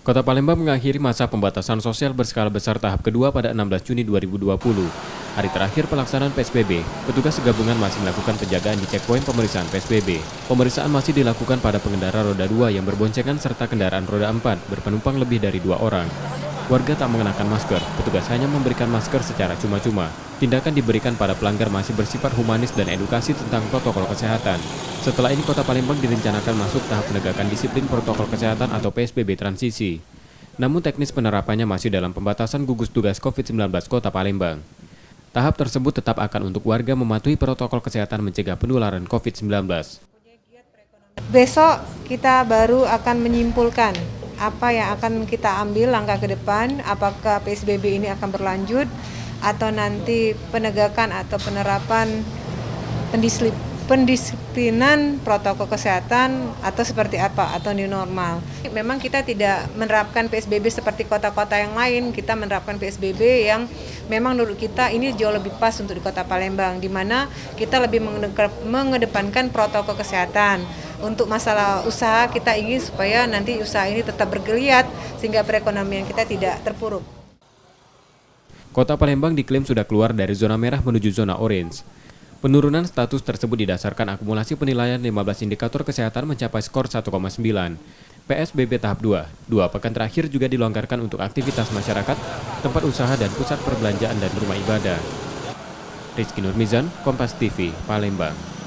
Kota Palembang mengakhiri masa pembatasan sosial berskala besar tahap kedua pada 16 Juni 2020. Hari terakhir pelaksanaan PSBB, petugas gabungan masih melakukan penjagaan di checkpoint pemeriksaan PSBB. Pemeriksaan masih dilakukan pada pengendara roda 2 yang berboncengan serta kendaraan roda 4 berpenumpang lebih dari 2 orang. Warga tak mengenakan masker, petugas hanya memberikan masker secara cuma-cuma. Tindakan diberikan pada pelanggar masih bersifat humanis dan edukasi tentang protokol kesehatan. Setelah ini Kota Palembang direncanakan masuk tahap penegakan disiplin protokol kesehatan atau PSBB transisi. Namun teknis penerapannya masih dalam pembatasan gugus tugas COVID-19 Kota Palembang. Tahap tersebut tetap akan untuk warga mematuhi protokol kesehatan mencegah penularan COVID-19. Besok kita baru akan menyimpulkan apa yang akan kita ambil langkah ke depan, apakah PSBB ini akan berlanjut atau nanti penegakan atau penerapan pendisiplinan protokol kesehatan atau seperti apa atau new normal. Memang kita tidak menerapkan PSBB seperti kota-kota yang lain, kita menerapkan PSBB yang memang menurut kita ini jauh lebih pas untuk di Kota Palembang, di mana kita lebih mengedepankan protokol kesehatan. Untuk masalah usaha kita ingin supaya nanti usaha ini tetap bergeliat sehingga perekonomian kita tidak terpuruk. Kota Palembang diklaim sudah keluar dari zona merah menuju zona orange. Penurunan status tersebut didasarkan akumulasi penilaian 15 indikator kesehatan mencapai skor 1,9. PSBB tahap 2, 2 pekan terakhir juga dilonggarkan untuk aktivitas masyarakat, tempat usaha dan pusat perbelanjaan dan rumah ibadah. Rizky Nurmizan, Kompas TV, Palembang.